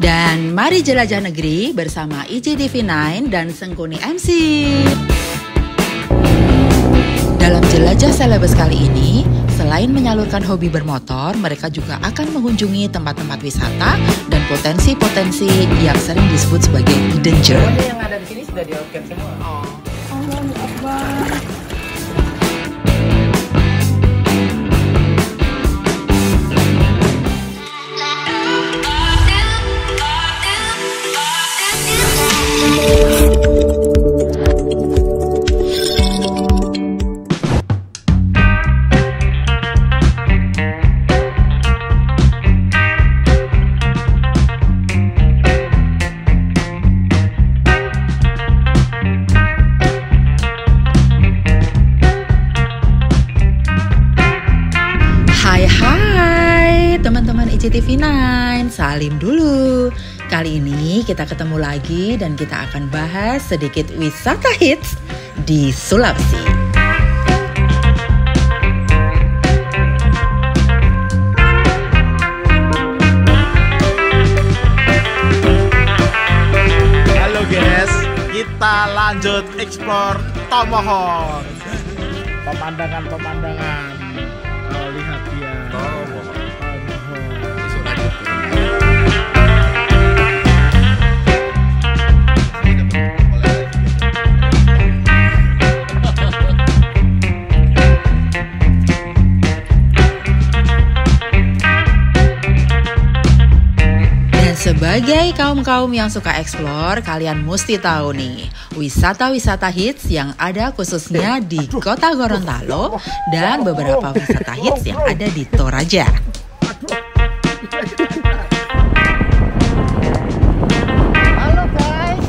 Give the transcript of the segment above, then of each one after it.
Dan mari jelajah negeri bersama IJTV9 dan Sengkuni MC. Dalam jelajah selebes kali ini, selain menyalurkan hobi bermotor, mereka juga akan mengunjungi tempat-tempat wisata dan potensi-potensi yang sering disebut sebagai hidden gem. Pokoknya yang ada di sini sudah di-outcam semua. Allahu Akbar. Hai teman-teman IJTV9, salim dulu. Kali ini kita ketemu lagi dan kita akan bahas sedikit wisata hits di Sulawesi. Halo guys, kita lanjut explore Tomohon. Pemandangan-pemandangan. Oh, lihat dia. Tomohon. Sebagai kaum-kaum yang suka eksplor, kalian mesti tahu nih, wisata-wisata hits yang ada khususnya di kota Gorontalo dan beberapa wisata hits yang ada di Toraja. Halo guys.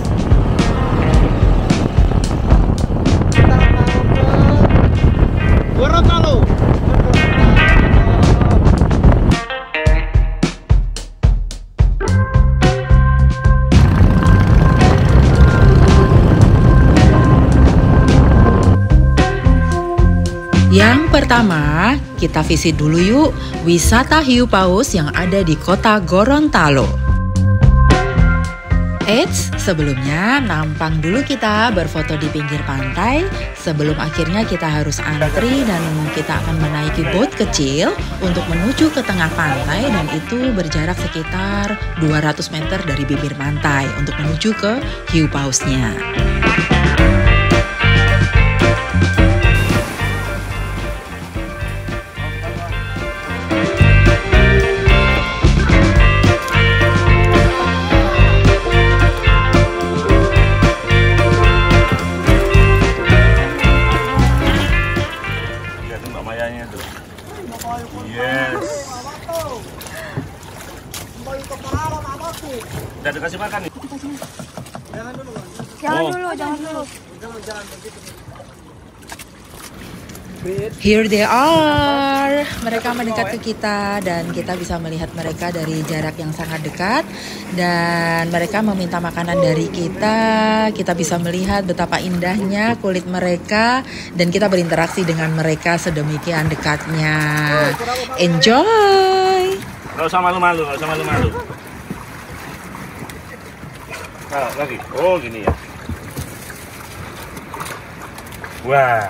Kita mau ke Gorontalo. Yang pertama, kita visit dulu yuk wisata hiu paus yang ada di kota Gorontalo. Eits, sebelumnya nampang dulu kita berfoto di pinggir pantai sebelum akhirnya kita harus antri dan kita akan menaiki boat kecil untuk menuju ke tengah pantai dan itu berjarak sekitar 200 meter dari bibir pantai untuk menuju ke hiu pausnya. Yes. Udah dikasih makan nih? Jangan dulu. Jangan dulu. Here they are. Mereka mendekat ke kita dan kita bisa melihat mereka dari jarak yang sangat dekat dan mereka meminta makanan dari kita. Kita bisa melihat betapa indahnya kulit mereka dan kita berinteraksi dengan mereka sedemikian dekatnya. Enjoy. Gak usah malu-malu, gak usah malu-malu. Nah, lagi. Oh, gini ya. Wah.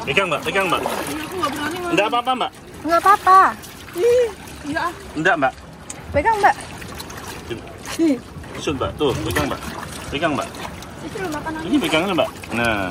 Pegang mbak. Aku nggak berani. Enggak apa-apa mbak. Nggak apa-apa. Iya. Enggak mbak. Pegang mbak. Maksud mbak, tuh pegang mbak. Pegang mbak. Itu loh makanan. Ini pegangnya mbak. Nah.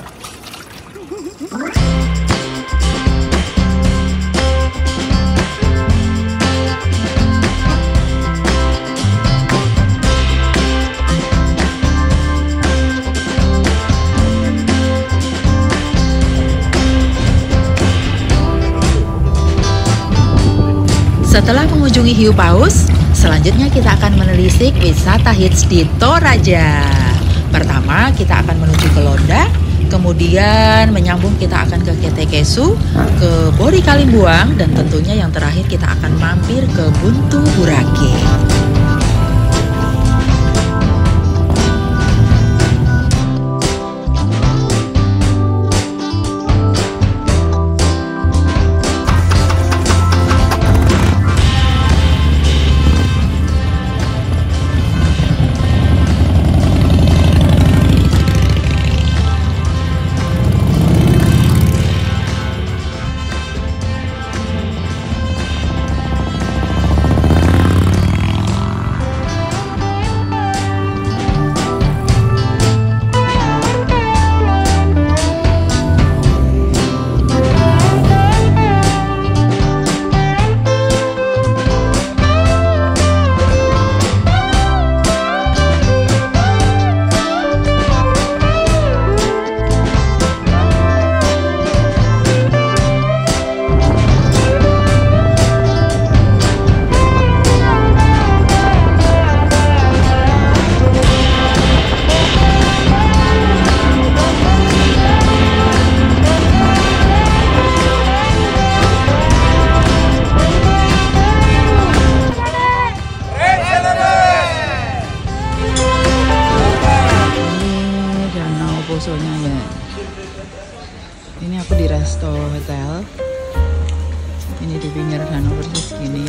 Setelah mengunjungi hiu paus, selanjutnya kita akan menelisik wisata hits di Toraja. Pertama, kita akan menuju ke Londa, kemudian menyambung kita akan ke Ketekesu, ke Bori Kalimbuang, dan tentunya yang terakhir kita akan mampir ke Buntu Burake. meninggal. Ini di pinggir danau persis gini.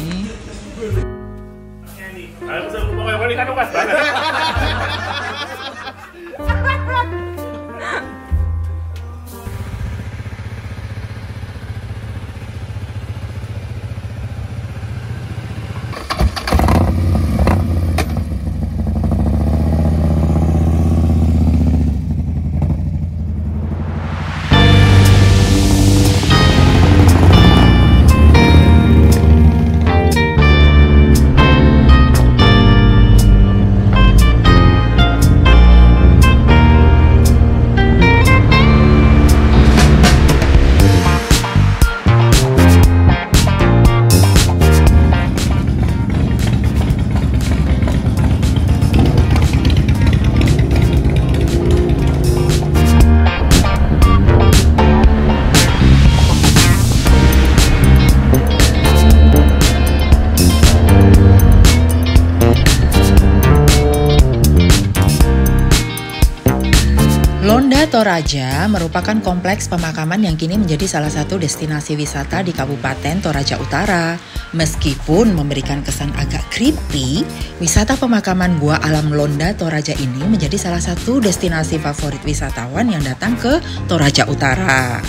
Londa Toraja merupakan kompleks pemakaman yang kini menjadi salah satu destinasi wisata di Kabupaten Toraja Utara. Meskipun memberikan kesan agak creepy, wisata pemakaman Gua Alam Londa Toraja ini menjadi salah satu destinasi favorit wisatawan yang datang ke Toraja Utara.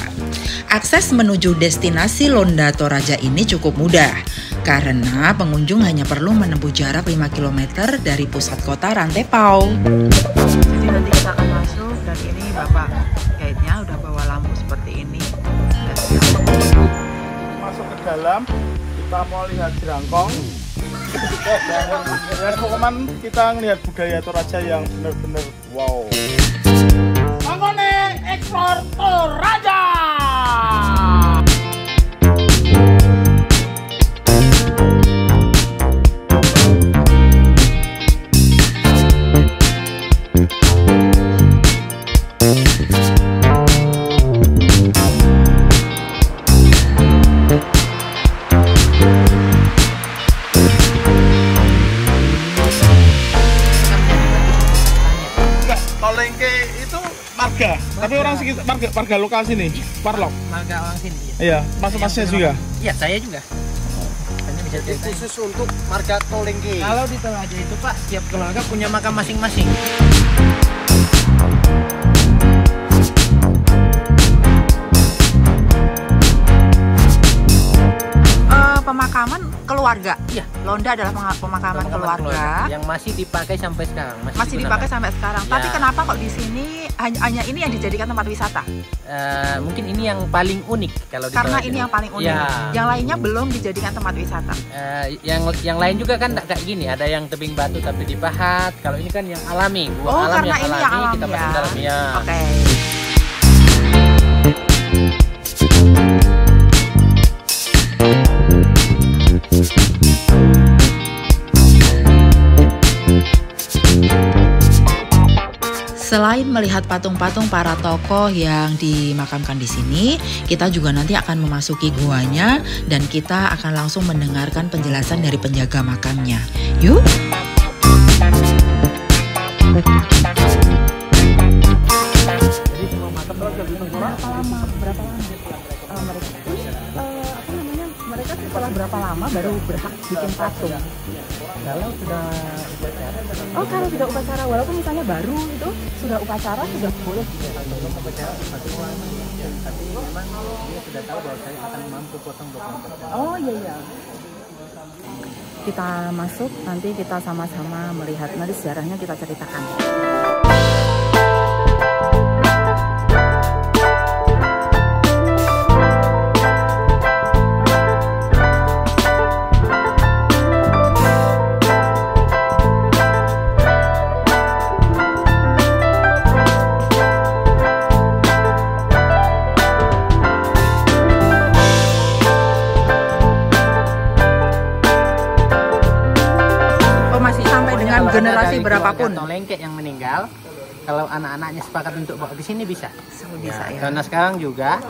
Akses menuju destinasi Londa Toraja ini cukup mudah, karena pengunjung hanya perlu menempuh jarak 5 km dari pusat kota Rantepao. Jadi nanti kita akan masuk dan ini Bapak guide-nya udah bawa lampu seperti ini. Masuk ke dalam, kita mau lihat jerangkong. Dan pokoknya kita ngelihat budaya Toraja yang benar-benar wow. Mangone Explore Toraja. Tolengke itu marga, tapi orang sekitar marga lokal sini, Warlock. Marga orang sini. Iya, masnya juga. Iya, saya juga. Jadi khusus untuk marga Tolengke. Kalau di Toraja itu Pak, tiap keluarga punya makam masing-masing. Pemakaman keluarga. Iya. Londa adalah pemakaman keluarga yang masih dipakai sampai sekarang. Masih dipakai sampai sekarang. Ya. Tapi kenapa kok di sini hanya ini yang dijadikan tempat wisata? Mungkin ini yang paling unik kalau di Karena Toraja. ini yang paling unik. Ya. Yang lainnya belum dijadikan tempat wisata. Yang lain juga kan kayak gini, ada yang tebing batu tapi dipahat. Kalau ini kan yang alami, alam karena yang ini alami, yang alami kita masuk ya. dalam ya. Oke. Selain melihat patung-patung para tokoh yang dimakamkan di sini, kita juga nanti akan memasuki guanya dan kita akan langsung mendengarkan penjelasan dari penjaga makamnya. Yuk! Jadi semua makam Berapa lama? Mereka setelah berapa lama baru berhak bikin patung? kalau sudah upacara, Oh, kalau sudah upacara, walaupun misalnya baru itu sudah upacara sudah boleh. belum upacara satu lama, tapi memang dia sudah tahu bahwa saya akan mampu potong 20%. Oh iya. Kita masuk, nanti kita sama-sama melihat, nanti sejarahnya kita ceritakan. Generasi berapapun Tolengke yang meninggal, kalau anak-anaknya sepakat untuk bawa ke sini bisa. Bisa ya. Karena sekarang juga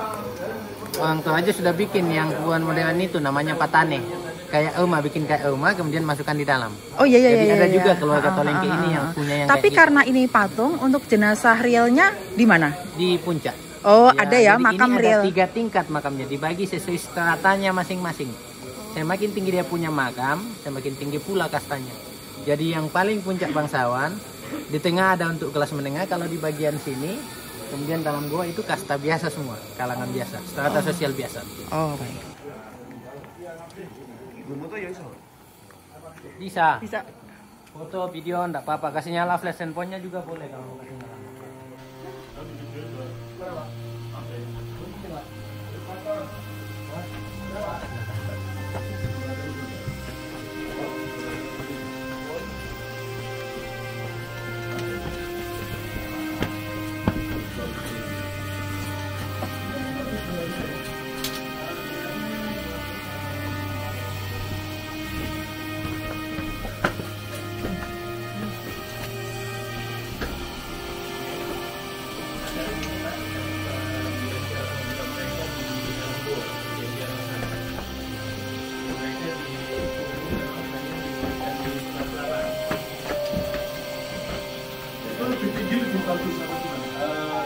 orang tua aja sudah bikin yang buan modelan itu namanya patane. Kayak Oma, bikin kayak Oma kemudian masukkan di dalam. Oh iya. Jadi ada juga keluarga Tolengke ini yang punya yang Tapi kayak karena ini patung, untuk jenazah realnya di mana? di puncak. Oh, ada ya jadi makam ini real. ada 3 tingkat makamnya, dibagi sesuai stratanya masing-masing. Semakin tinggi dia punya makam, semakin tinggi pula kastanya. Jadi yang paling puncak bangsawan, di tengah ada untuk kelas menengah, kalau di bagian sini, kemudian dalam gua itu kasta biasa semua, kalangan biasa, strata sosial biasa. Oh, baik. Bisa. Bisa. Foto, video, enggak apa-apa. Kasih nyala flash handphonenya juga boleh kalau mau kasih nyala.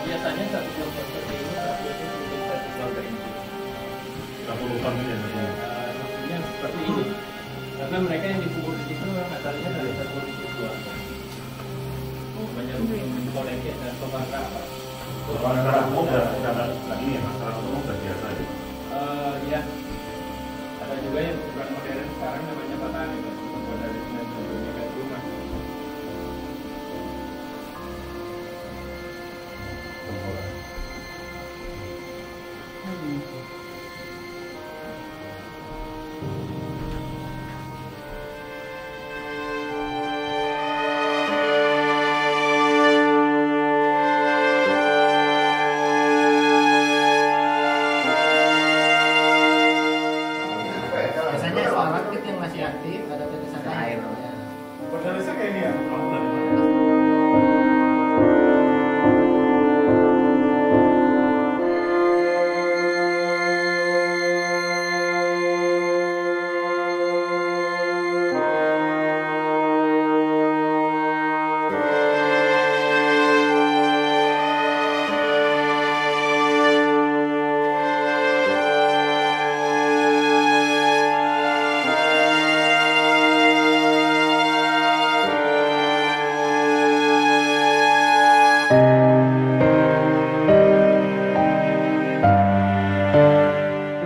Biasanya satu kelompok seperti ini satu keluarga ini. Maksudnya seperti ini. Karena mereka yang dikubur di situ asalnya dari satu keluarga. Banyak kolektif dan pembangkang. Masyarakat umum udah ini ya, masyarakat umum udah biasa ya. Ya. Ada juga yang bukan modern sekarang namanya petani, bukan dari rumah. Biasanya soal aktif yang masih aktif ada tetesan air. Berdasarnya kayak ini ya.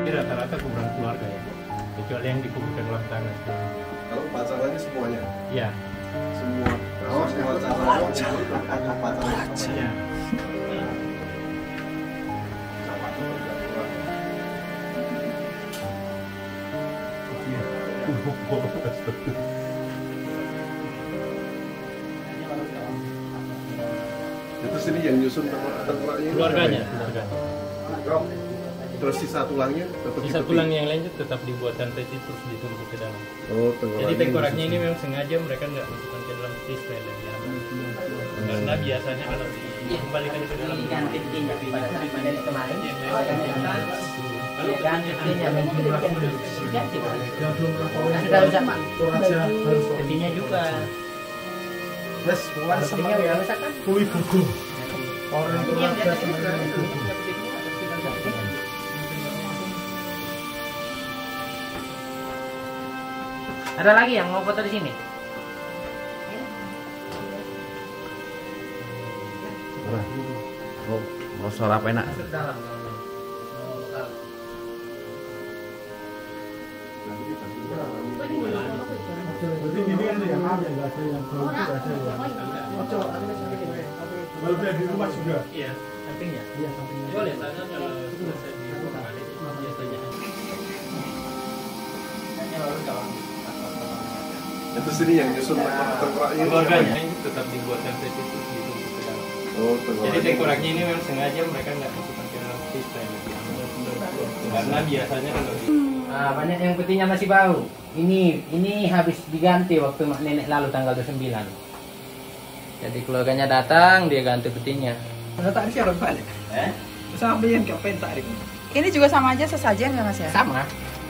Rata-rata kuburan keluarga ya, kecuali yang dikuburkan luar tanah. Kalau pacarannya semuanya? Iya. Semua. Oh, semua pacaran. Pacaran. Iya. Itu sini yang nyusun tengkoraknya. Keluarganya. Terus sisa tulangnya tetap Sisa tulang yang lain itu tetap dibuatkan peti terus ditumpuk ke dalam. Oh, tengkoraknya. Jadi tengkoraknya ini memang sengaja mereka nggak masukkan ke dalam peti supaya lebih aman. Karena biasanya kalau dikembalikan ke dalam ganti petinya pada saat panen kemarin ganti petinya ganti sudah rusak pak petinya juga Terus bukan petinya udah rusak kan kulit gugur. Orang ini yang keluarga di atas juga semuanya ada lagi yang mau foto di sini? Oh, mau suara apa enak? Masuk dalam. Berarti ini kan yang ada, nggak ada yang bau, nggak ada yang. Kalau dia di rumah juga. Iya, sampingnya. Iya, sampingnya. Boleh, sana kalau selesai di rumah ada biasanya. Itu sini yang nyusun tengkoraknya. Keluarganya ini tetap dibuatkan peti terus ditumpuk ke dalam. Oh, Jadi tengkoraknya. tengkoraknya ini memang sengaja mereka nggak masukkan ke dalam peti karena biasanya kalau banyak yang petinya masih bau. Ini habis diganti waktu mak nenek lalu tanggal 29. Jadi keluarganya datang dia ganti petinya. Tak ada siapa balik. Sampai yang kau pentak itu. Ini juga sama aja sesajen nggak Mas ya? Sama.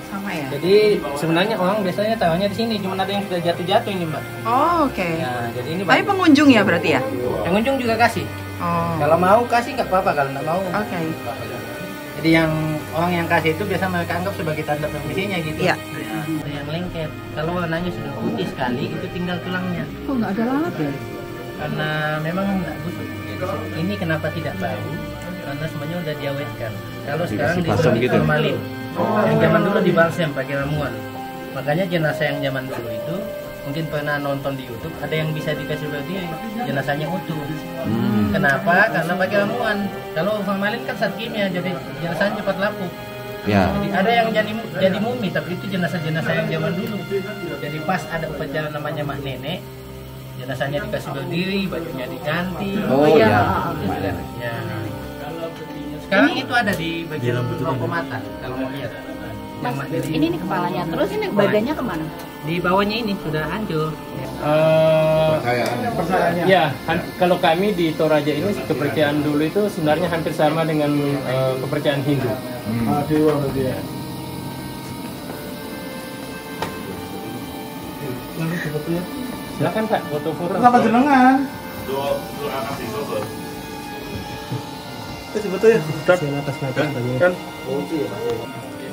Sama ya? Jadi sebenarnya orang biasanya tahunya di sini, cuma ada yang sudah jatuh-jatuh ini mbak. Oh, oke. Nah, jadi ini Tapi pengunjung ya berarti ya? pengunjung juga kasih. Oh. Kalau mau kasih nggak apa-apa, kalau nggak mau. Oke. Jadi yang orang yang kasih itu biasa mereka anggap sebagai tanda permisinya gitu. Iya. Nah, ada yang lengket. Kalau warnanya sudah putih sekali, itu tinggal tulangnya. Kok nggak ada lalat ya? Karena memang nggak busuk. Ini kenapa tidak bau? Karena semuanya udah diawetkan. Kalau sekarang di formalin. Yang zaman dulu di balsem pakai ramuan. Makanya jenazah yang zaman dulu itu mungkin pernah nonton di YouTube, ada yang bisa dikasih berdiri, jenazahnya utuh. Kenapa? Karena pakai ramuan. Kalau formalin kan zat kimia, jadi jenazahnya cepat lapuk. Ya. Jadi ada yang jadi mumi, tapi itu jenazah-jenazah yang zaman dulu. Jadi pas ada upacara namanya mak nenek, jenazahnya dikasih berdiri, bajunya diganti. Oh iya. Ya. Sekarang itu ada di bagian rokok mata kalau mau lihat. Yang mak nenek. Ini nih kepalanya, terus ini badannya kemana? Di bawahnya ini sudah hancur. Ya, kalau kami di Toraja ini kepercayaan dulu itu sebenarnya hampir sama dengan kepercayaan Hindu. Dewa berarti ya. Silakan Pak, foto-foto. Kenapa jenengan? Dua anak di Sober. Sebetulnya kan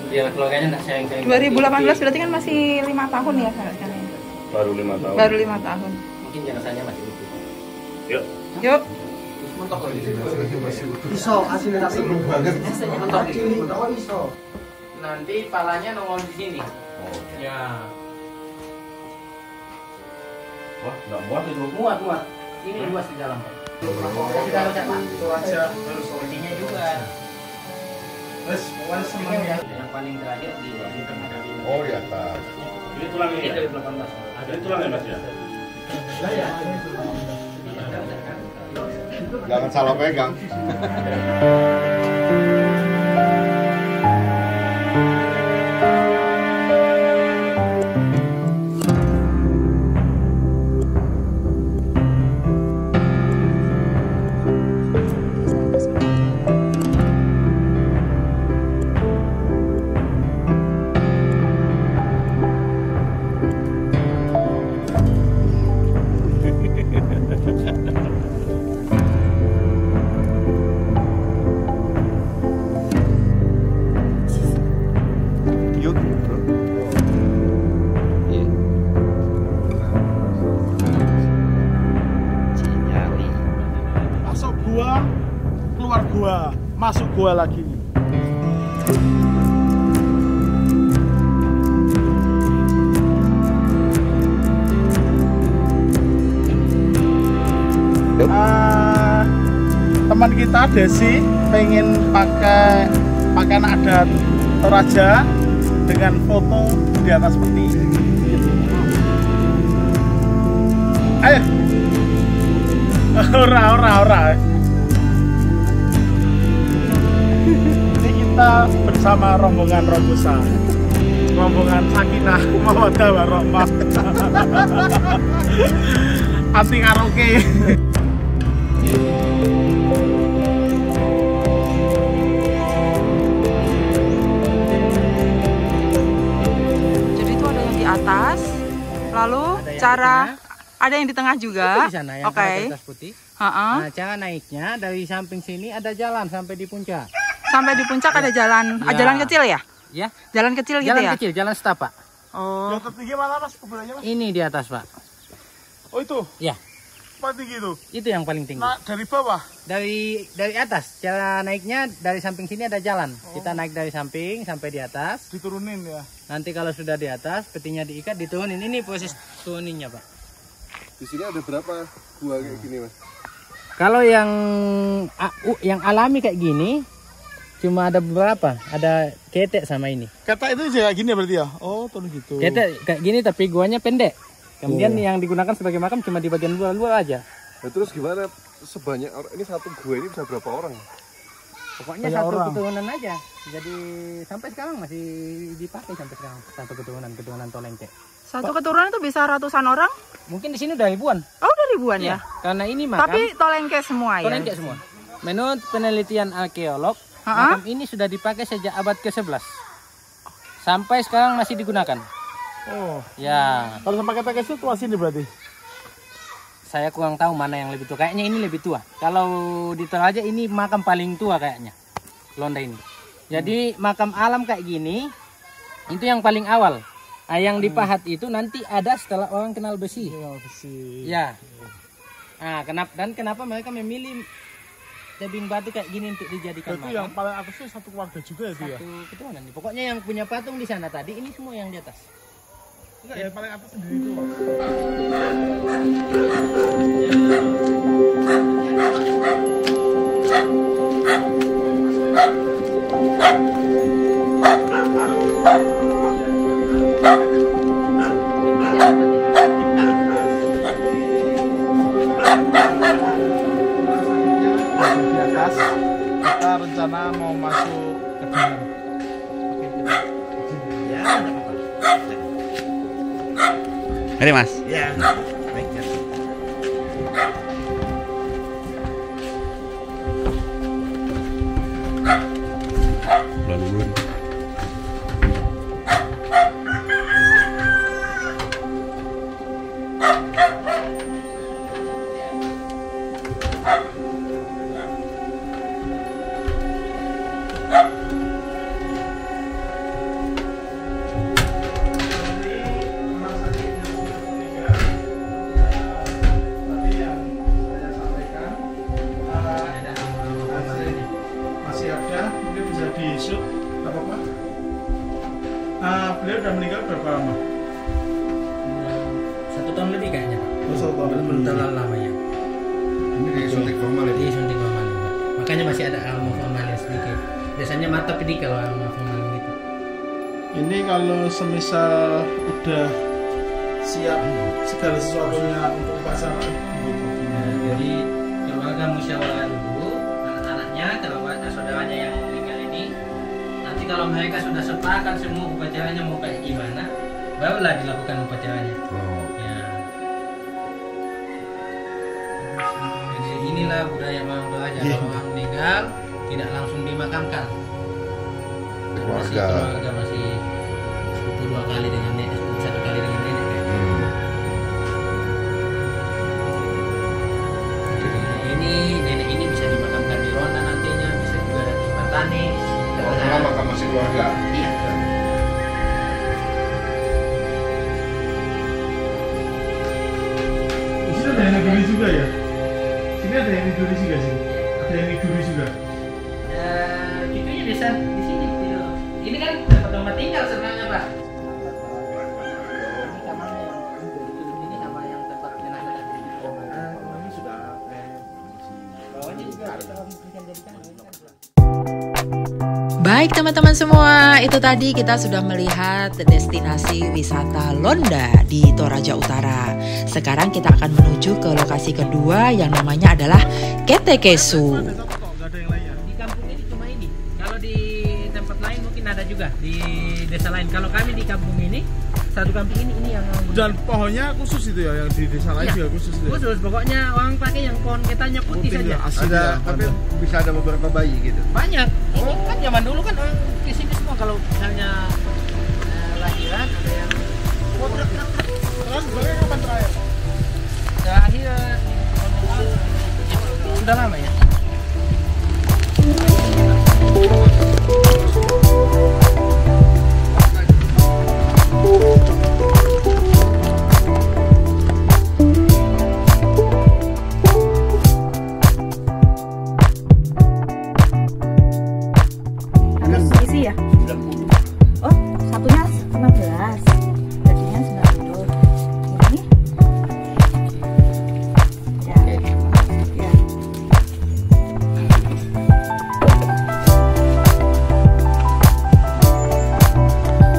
Dia keluarganya enggak sayang-sayang. 2018 berarti kan masih 5 tahun ya kan? Baru 5 tahun. Baru 5 tahun. Mungkin jenazahnya masih utuh. Yuk. Yuk. Nanti palanya nongol di sini. Ya. Wah, nggak muat itu. Muat. Ini luas di dalam. Kita harus apa? Toraja Kuncinya juga. terus semuanya. Yang paling terakhir di tengah. Oh di atas. Ini tulang ini Dari ya? 18. Ini tulang ya Mas ya? Jangan salah pegang. Masuk gua, keluar gua, masuk gua lagi. Teman kita Desi pengen pakai pakaian adat Toraja dengan foto di atas peti. Ayo. Ora. Ini kita bersama rombongan Robusa, rombongan Sakinah Mawaddah Warahmah, anti karaoke. Jadi itu ada yang di atas, lalu ada yang di tengah juga. Itu di sana yang Oke. ada kertas putih. Ha-ha. Nah, cara naiknya dari samping sini ada jalan sampai di puncak. Sampai di puncak ada jalan, Ya. jalan kecil ya? Ya, Jalan kecil gitu jalan ya? kecil, jalan setapak. Oh. Yang tertinggi mana Mas? Kuburannya Mas? Ini di atas, Pak. Oh itu, Ya, paling tinggi itu. itu yang paling tinggi. Nah dari bawah. Dari atas, cara naiknya dari samping sini ada jalan. Kita naik dari samping sampai di atas. Diturunin ya. Nanti kalau sudah di atas, petinya diikat, diturunin. Ini proses turuninnya, Pak. Di sini ada berapa gua kayak gini mas? Kalau yang alami kayak gini, cuma ada beberapa. Ada ketek sama ini. Kata itu kayak gini ya berarti ya? Oh turun gitu. Ketek kayak gini tapi guanya pendek. Kemudian yang digunakan sebagai makam cuma di bagian luar aja. Nah, terus gimana sebanyak orang ini satu gua ini bisa berapa orang? Pokoknya Banyak satu orang. keturunan aja. Jadi sampai sekarang masih dipakai sampai sekarang satu keturunan Tolengke. Satu keturunan itu bisa ratusan orang? Mungkin di sini udah ribuan. Oh, udah ribuan ya? Karena ini makam Tapi Tolengke semua ya? Tolengke semua. Menurut penelitian arkeolog, Ha-ha? makam ini sudah dipakai sejak abad ke-11. Sampai sekarang masih digunakan. Oh. Ya, Kalau sama kata kecil tuh sini berarti. saya kurang tahu mana yang lebih tua. Kayaknya ini lebih tua. Kalau di Toraja ini makam paling tua kayaknya, Londa ini. Jadi makam alam kayak gini, itu yang paling awal. Yang dipahat itu nanti ada setelah orang kenal besi. Ya. Nah, kenapa mereka memilih tebing batu kayak gini untuk dijadikan makam? Itu yang paling atas itu satu keluarga juga itu ya? Satu keturunan. Pokoknya yang punya patung di sana tadi, ini semua yang di atas. Enggak, yang paling atas sendiri itu. Di atas kita rencana mau masuk ke dalam. Mari Mas. Ya, baik ya. Laluan. Beliau udah meninggal berapa lama? 1 tahun lebih kayaknya, Pak. Belum terlalu lama ya. Ini disuntik formalin. Disuntik formalin, Pak. Makanya masih ada alma formalin sedikit. Biasanya mata pedih kalau alma formalin gitu. Ini kalau semisal udah siap segala sesuatunya untuk upacara. Nah, jadi keluarga musyawarah dulu, anak-anaknya, keluarga saudaranya yang meninggal ini. Nanti kalau mereka sudah sepakat semua upacaranya mau kayak gimana, barulah dilakukan upacaranya. Ya. Jadi inilah budaya orang Toraja. Kalau orang meninggal tidak langsung dimakamkan. Keluarga masih sepupu 2 kali dengan nenek, 1 kali dengan nenek. Jadi nenek ini bisa dimakamkan di Ronda nantinya, bisa juga di Patani. Kalau makam masih keluarga. Iya. Di sini ada yang ngiduri juga ya? Sini ada yang ngiduri juga sih? Ada yang ngiduri juga? Itunya bisa di sini. Ini kan tempat tinggal sebenarnya, Pak. Ini kamarnya yang ini sama yang tempat jenazah tadi. Ini sudah Bawahnya juga kita bisa jadikan. Baik teman-teman semua, itu tadi kita sudah melihat destinasi wisata Londa di Toraja Utara. Sekarang kita akan menuju ke lokasi kedua yang namanya adalah Ketekesu. Di kampung ini cuma ini. Kalau di tempat lain mungkin ada juga di desa lain. Kalau kami di kampung ini, satu kampung ini yang Dan pohonnya khusus itu ya, yang di desa lain juga khusus itu ya? khusus, pokoknya orang pakai yang pohon ketanya putih saja. Ada, tapi bisa ada beberapa bayi gitu. Banyak. Ini kan zaman dulu kan orang di sini semua kalau misalnya lahiran ada yang Terus boleh kapan terakhir? terakhir sudah lama ya. Ada selisih ya? Oh, satunya 15. Jadinya 90. Ini? Ya. Ya.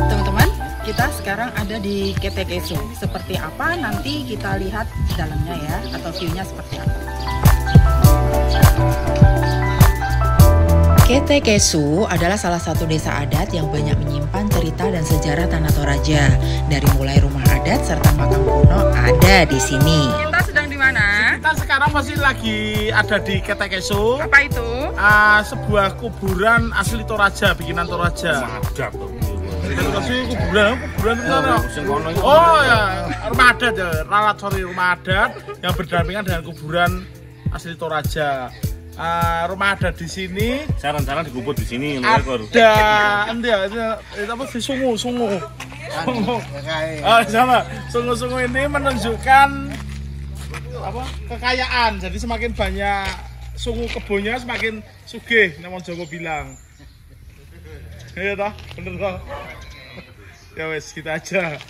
Teman-teman, kita sekarang ada di Ketekesu. Seperti apa nanti kita lihat dalamnya ya, atau view-nya seperti apa. Ketekesu adalah salah satu desa adat yang banyak menyimpan cerita dan sejarah tanah Toraja. Dari mulai rumah adat serta makam kuno ada di sini. Kita sedang di mana? Kita sekarang masih lagi ada di Ketekesu. Apa itu? Sebuah kuburan asli Toraja, bikinan Toraja. Edukasi kuburan itu mana? Oh ya, rumah adat ya, rumah adat yang berdampingan dengan kuburan asli Toraja. Rumah adat di sini. Saran-saran dikubur di sini. Ada, itu apa sih sungu. Sungu. Sama. Sungu ini menunjukkan apa kekayaan. Jadi semakin banyak sungu kebunnya semakin sugih. Namanya Jawa bilang. Iya toh, bener toh. Ya wes kita aja.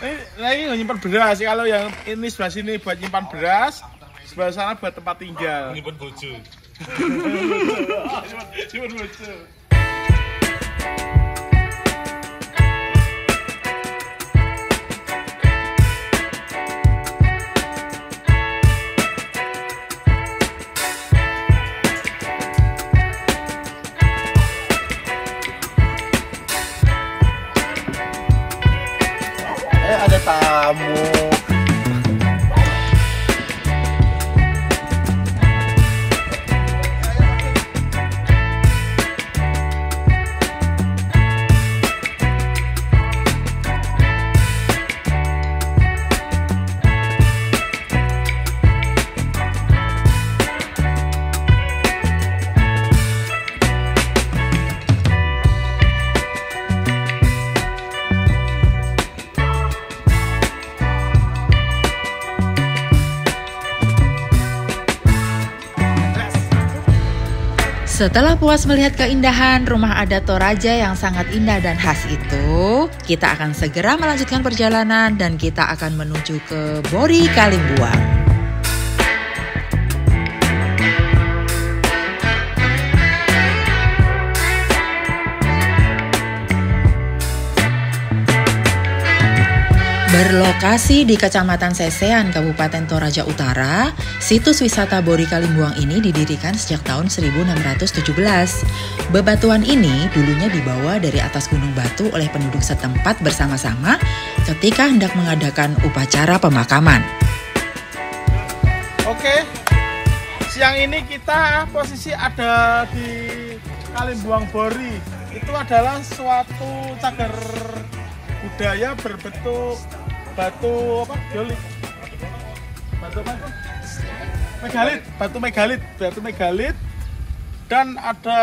Ini nyimpan beras. Kalau yang ini sebelah sini buat nyimpan beras, sebelah sana buat tempat tinggal. Nyimpan bojo. Nyimpan bojo. Ada tamu. Setelah puas melihat keindahan rumah adat Toraja yang sangat indah dan khas itu, kita akan segera melanjutkan perjalanan dan kita akan menuju ke Bori Kalimbuang. Berlokasi di Kecamatan Sesean, Kabupaten Toraja Utara, situs wisata Bori Kalimbuang ini didirikan sejak tahun 1617. Bebatuan ini dulunya dibawa dari atas Gunung Batu oleh penduduk setempat bersama-sama ketika hendak mengadakan upacara pemakaman. Oke, siang ini kita posisi ada di Kalimbuang Bori. Itu adalah suatu cagar budaya berbentuk batu apa? Geolit. Batu apa? Batu megalit. Dan ada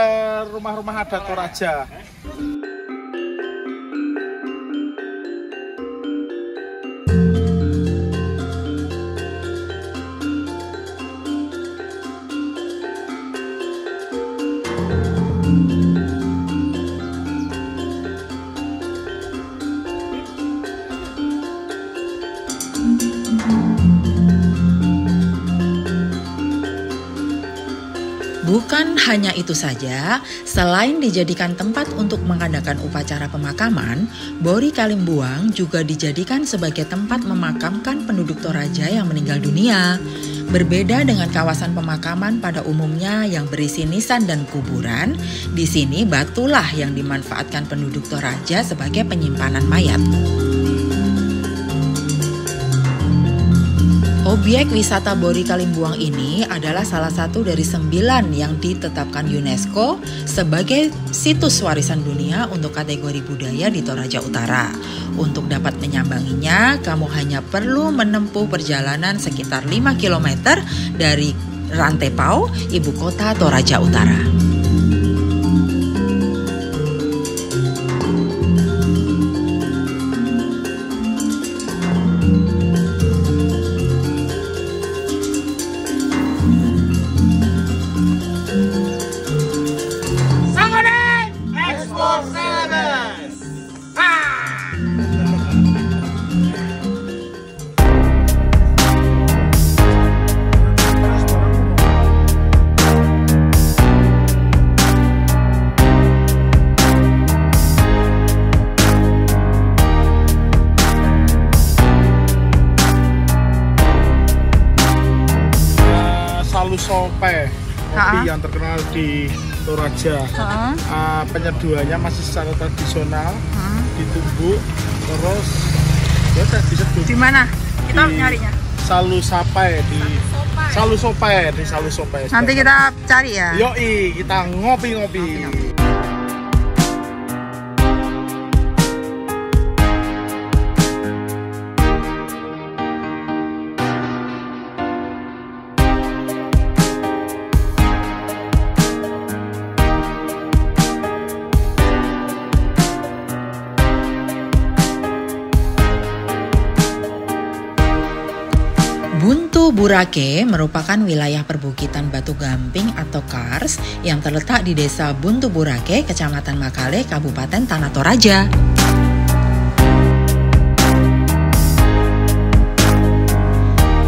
rumah-rumah adat Toraja. Bukan hanya itu saja, selain dijadikan tempat untuk mengadakan upacara pemakaman, Bori Kalimbuang juga dijadikan sebagai tempat memakamkan penduduk Toraja yang meninggal dunia. Berbeda dengan kawasan pemakaman pada umumnya yang berisi nisan dan kuburan, di sini batulah yang dimanfaatkan penduduk Toraja sebagai penyimpanan mayat. Objek wisata Bori Kalimbuang ini adalah salah satu dari 9 yang ditetapkan UNESCO sebagai situs warisan dunia untuk kategori budaya di Toraja Utara. Untuk dapat menyambanginya, kamu hanya perlu menempuh perjalanan sekitar 5 km dari Rantepao, ibu kota Toraja Utara. Sope, kopi yang terkenal di Toraja. Penyeduhannya masih secara tradisional, ditumbuk, terus ya diseduh. Di mana kita nyarinya? Salu Sope di Salu Sope. Nanti kita cari ya. Yoi, kita ngopi-ngopi. Buntu Burake merupakan wilayah perbukitan batu gamping atau kars yang terletak di Desa Buntu Burake, Kecamatan Makale, Kabupaten Tanah Toraja.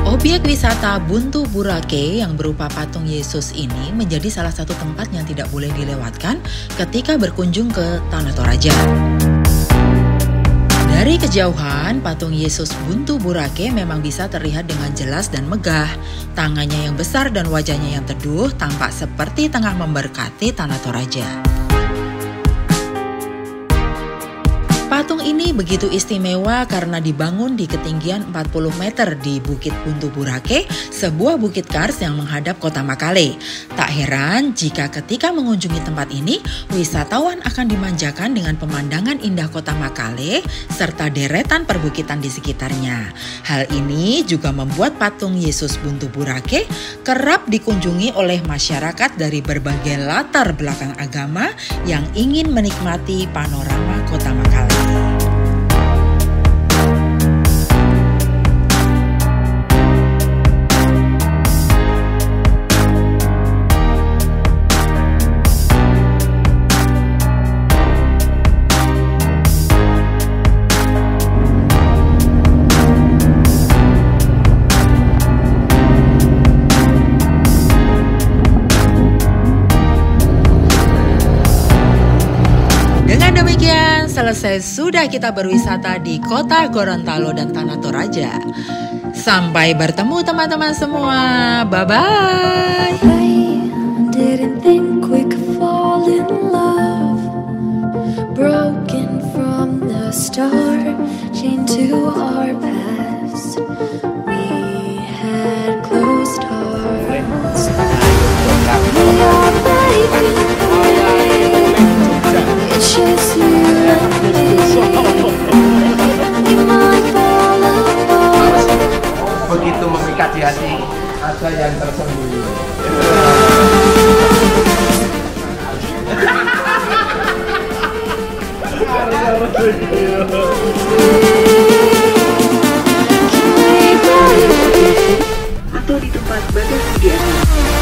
Obyek wisata Buntu Burake yang berupa patung Yesus ini menjadi salah satu tempat yang tidak boleh dilewatkan ketika berkunjung ke Tanah Toraja. Dari kejauhan, patung Yesus Buntu Burake memang bisa terlihat dengan jelas dan megah. Tangannya yang besar dan wajahnya yang teduh tampak seperti tengah memberkati Tanah Toraja. Patung ini begitu istimewa karena dibangun di ketinggian 40 meter di Bukit Buntu Burake, sebuah bukit kars yang menghadap kota Makale. Tak heran jika ketika mengunjungi tempat ini, wisatawan akan dimanjakan dengan pemandangan indah kota Makale serta deretan perbukitan di sekitarnya. Hal ini juga membuat patung Yesus Buntu Burake kerap dikunjungi oleh masyarakat dari berbagai latar belakang agama yang ingin menikmati panorama kota Makale. Dengan demikian, selesai sudah kita berwisata di kota Gorontalo dan Tanah Toraja. Sampai bertemu teman-teman semua. Bye-bye. I didn't think we could fall in love. Broken from the start, chained to our past. We had closed hearts. We are breaking away. It's just you and me. We might fall apart. Begitu memikat di hati, ada yang tersembunyi. Atau di tempat bagasi di atas.